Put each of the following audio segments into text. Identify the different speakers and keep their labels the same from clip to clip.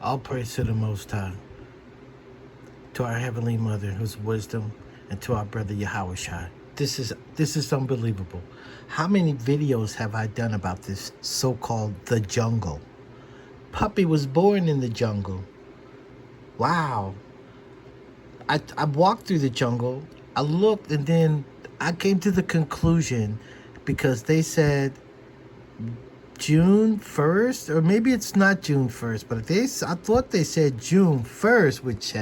Speaker 1: All praise to the Most High, to our Heavenly Mother, whose wisdom, and to our brother Yahweh Shai. This is unbelievable. How many videos have I done about this so-called the jungle? Puppy was born in the jungle. Wow. I walked through the jungle. I looked, and then I came to the conclusion because they said June 1st, or maybe it's not June 1st, but I thought they said June 1st, which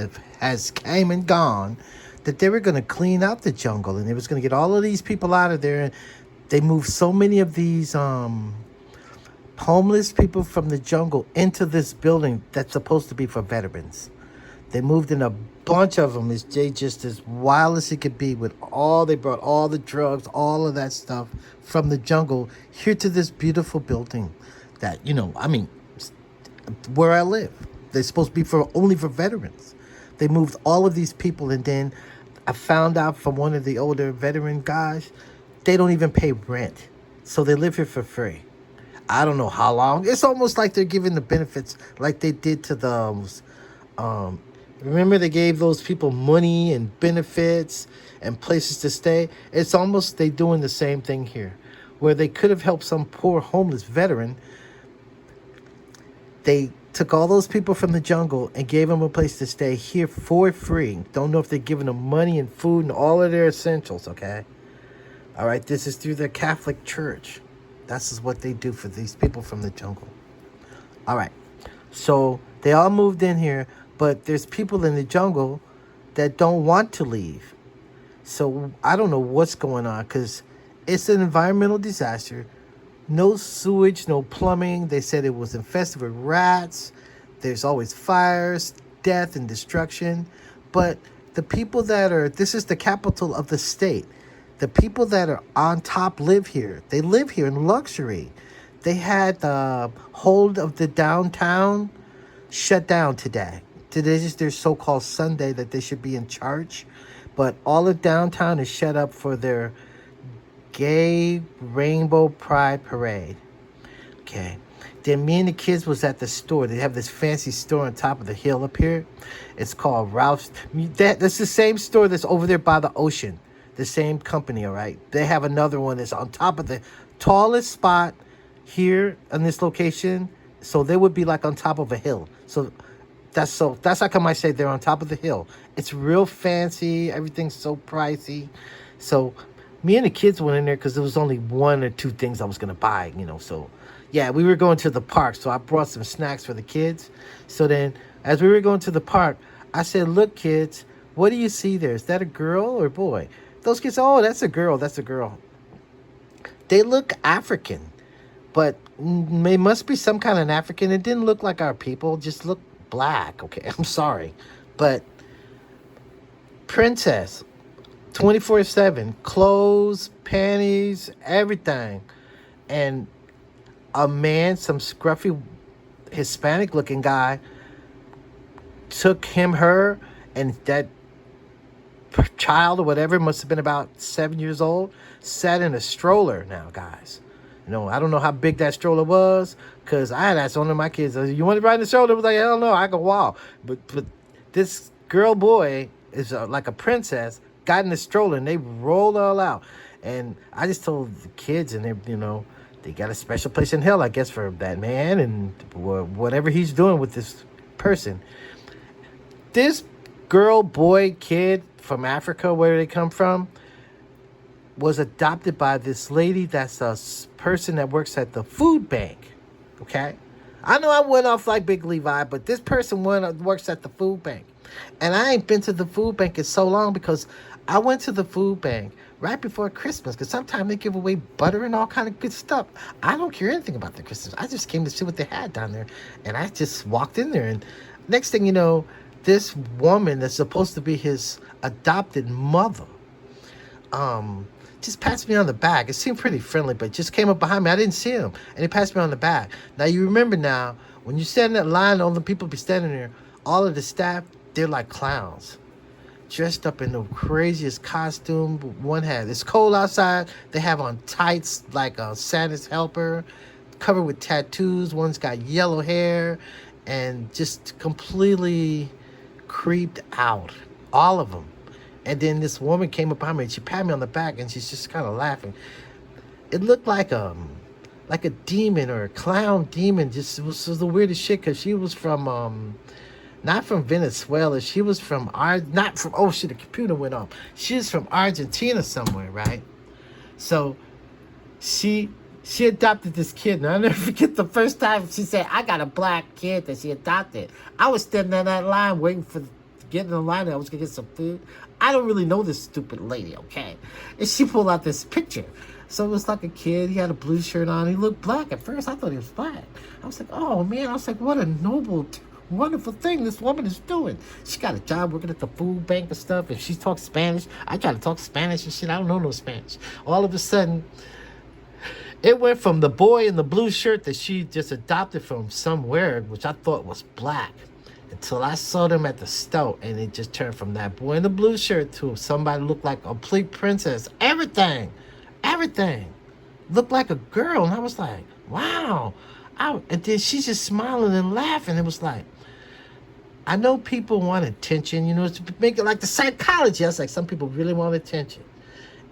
Speaker 1: has came and gone, that they were going to clean out the jungle and they was going to get all of these people out of there. And they moved so many of these homeless people from the jungle into this building that's supposed to be for veterans. They moved in a bunch of them. They just as wild as it could be with they brought all the drugs, all of that stuff from the jungle here to this beautiful building that, where I live. They're supposed to be only for veterans. They moved all of these people, and then I found out from one of the older veteran guys, they don't even pay rent. So they live here for free. I don't know how long. It's almost like they're giving the benefits like they did to those. Remember they gave those people money and benefits and places to stay? It's almost they doing the same thing here. Where they could have helped some poor homeless veteran, they took all those people from the jungle and gave them a place to stay here for free. Don't know if they're giving them money and food and all of their essentials, okay? All right, this is through the Catholic Church. This is what they do for these people from the jungle. All right, so they all moved in here, but there's people in the jungle that don't want to leave. So I don't know what's going on because it's an environmental disaster. No sewage, no plumbing. They said it was infested with rats. There's always fires, death, and destruction. But the people this is the capital of the state. The people that are on top live here. They live here in luxury. They had the whole of the downtown shut down today. Today is their so-called Sunday that they should be in charge. But all of downtown is shut up for their gay rainbow pride parade. Okay. Then me and the kids was at the store. They have this fancy store on top of the hill up here. It's called Ralph's. That's the same store that's over there by the ocean. The same company, all right? They have another one that's on top of the tallest spot here in this location. So they would be like on top of a hill. That's how come I say they're on top of the hill. It's real fancy. Everything's so pricey. So me and the kids went in there because there was only one or two things I was going to buy, So, yeah, we were going to the park. So I brought some snacks for the kids. So then as we were going to the park, I said, look, kids, what do you see there? Is that a girl or boy? Those kids, oh, that's a girl. That's a girl. They look African, but they must be some kind of African. It didn't look like our people. Just looked black. Okay, I'm sorry. But princess, 24/7, clothes, panties, everything. And a man, some scruffy Hispanic looking guy, took her, and that child or whatever, must have been about 7 years old, sat in a stroller now, guys. I don't know how big that stroller was, because I had asked one of my kids, you want to ride in the stroller? I was like, hell no, I can walk. But this girl boy is like a princess, got in the stroller, and they rolled all out. And I just told the kids, and they got a special place in hell, I guess, for that man and whatever he's doing with this person. This girl, boy, kid from Africa, where they come from, was adopted by this lady that's a person that works at the food bank. Okay? I know I went off like Big Levi, but this person works at the food bank. And I ain't been to the food bank in so long because I went to the food bank right before Christmas, because sometimes they give away butter and all kind of good stuff. I don't care anything about the Christmas. I just came to see what they had down there. And I just walked in there. And next thing you know, this woman that's supposed to be his adopted mother, just passed me on the back. It seemed pretty friendly, but just came up behind me. I didn't see him, and he passed me on the back. Now, you remember now, when you stand in that line, all the people be standing there, all of the staff, they're like clowns, dressed up in the craziest costume one had. It's cold outside. They have on tights like a Santa's helper, covered with tattoos. One's got yellow hair, and just completely creeped out. All of them. And then this woman came up behind me and she patted me on the back and she's just kind of laughing. It looked like a demon or a clown demon. Just it was the weirdest shit because she was from not from Venezuela. She was from not from, oh shit, the computer went off. She was from Argentina somewhere, right? So she adopted this kid, and I'll never forget the first time she said, I got a black kid that she adopted. I was standing in that line waiting for getting in line. I was gonna get some food. I don't really know this stupid lady, okay? And she pulled out this picture. So it was like a kid. He had a blue shirt on. He looked black. At first, I thought he was black. I was like, oh man. I was like, what a noble, wonderful thing this woman is doing. She got a job working at the food bank and stuff, and she talks Spanish. I try to talk Spanish and shit. I don't know no Spanish. All of a sudden, it went from the boy in the blue shirt that she just adopted from somewhere, which I thought was black, until I saw them at the store, and it just turned from that boy in the blue shirt to somebody looked like a complete princess. Everything looked like a girl, and I was like, wow. And then she's just smiling and laughing. It was like, I know people want attention, to make it like the psychology. I was like, some people really want attention,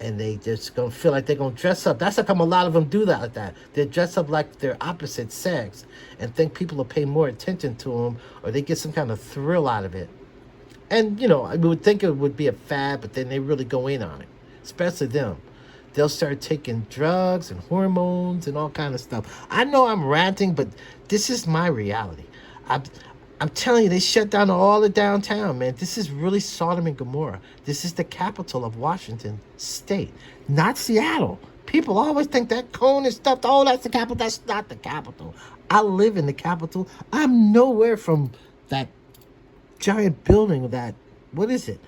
Speaker 1: and they just gonna feel like they're gonna dress up. That's how come a lot of them do that like that. They dress up like their opposite sex and think people will pay more attention to them, or they get some kind of thrill out of it. And I would think it would be a fad, but then they really go in on it, especially them. They'll start taking drugs and hormones and all kind of stuff. I know I'm ranting, but this is my reality. I'm telling you, they shut down all the downtown, man. This is really Sodom and Gomorrah. This is the capital of Washington State, not Seattle. People always think that cone and stuff, oh, that's the capital. That's not the capital. I live in the capital. I'm nowhere from that giant building, what is it?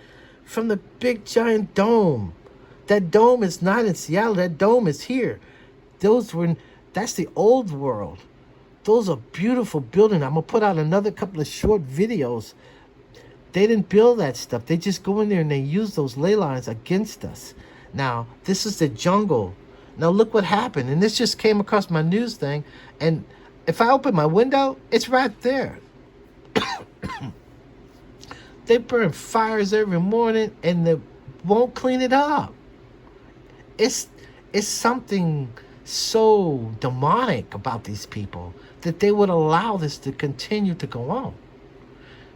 Speaker 1: From the big giant dome. That dome is not in Seattle. That dome is here. That's the old world. Those are beautiful buildings. I'm going to put out another couple of short videos. They didn't build that stuff. They just go in there and they use those ley lines against us. Now, this is the jungle. Now, look what happened. And this just came across my news thing. And if I open my window, it's right there. They burn fires every morning and they won't clean it up. It's something so demonic about these people that they would allow this to continue to go on.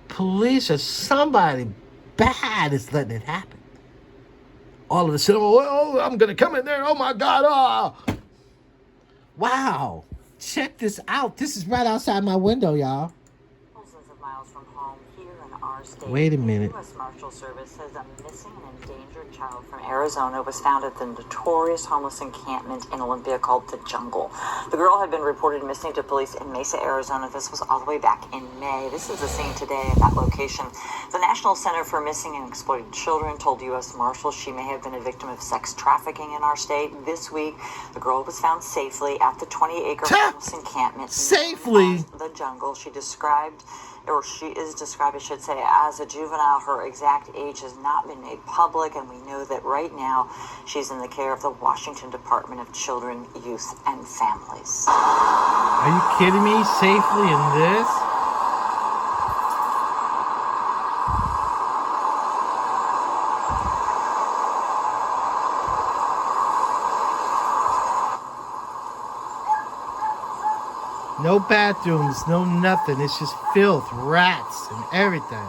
Speaker 1: Police or somebody bad is letting it happen. All of a sudden, I'm going to come in there. Oh, my God. Oh. Wow. Check this out. This is right outside my window, y'all.
Speaker 2: Thousands of miles from home here in our state.
Speaker 1: Wait a minute.
Speaker 2: The U.S. Marshal Service says a missing and endangered child from Arizona was found at the notorious homeless encampment in Olympia called The Jungle. The girl had been reported missing to police in Mesa, Arizona. This was all the way back in May. This is the scene today at that location. The National Center for Missing and Exploited Children told U.S. Marshals she may have been a victim of sex trafficking in our state. This week, the girl was found safely at the 20-acre homeless encampment.
Speaker 1: Safely?
Speaker 2: The Jungle. She is described, I should say, as a juvenile. Her exact age has not been made public, and we know that right now she's in the care of the Washington Department of Children, Youth, and Families.
Speaker 1: Are you kidding me? Safely in this? No bathrooms, no nothing. It's just filth, rats, and everything.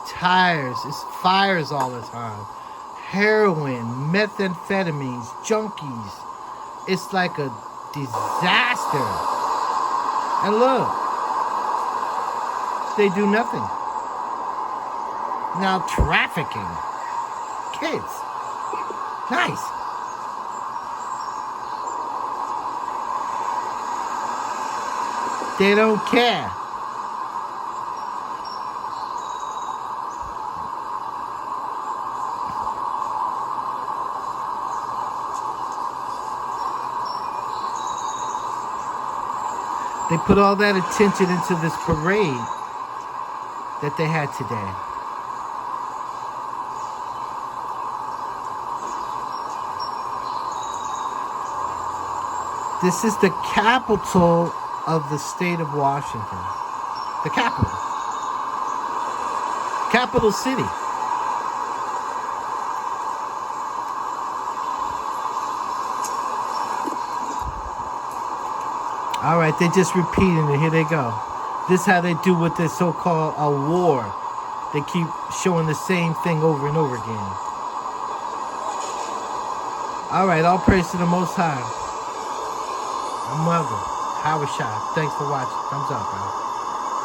Speaker 1: Tires, it's fires all the time. Heroin, methamphetamines, junkies. It's like a disaster. And look, they do nothing. Now trafficking. Kids. Nice. They don't care. They put all that attention into this parade that they had today. This is the capital of the state of Washington. The capital. Capital city. All right, they're just repeating it. Here they go. This is how they do with this so-called a war. They keep showing the same thing over and over again. All right, all praise to the Most High. My mother, Howard Shah. Thanks for watching. Thumbs up, bro.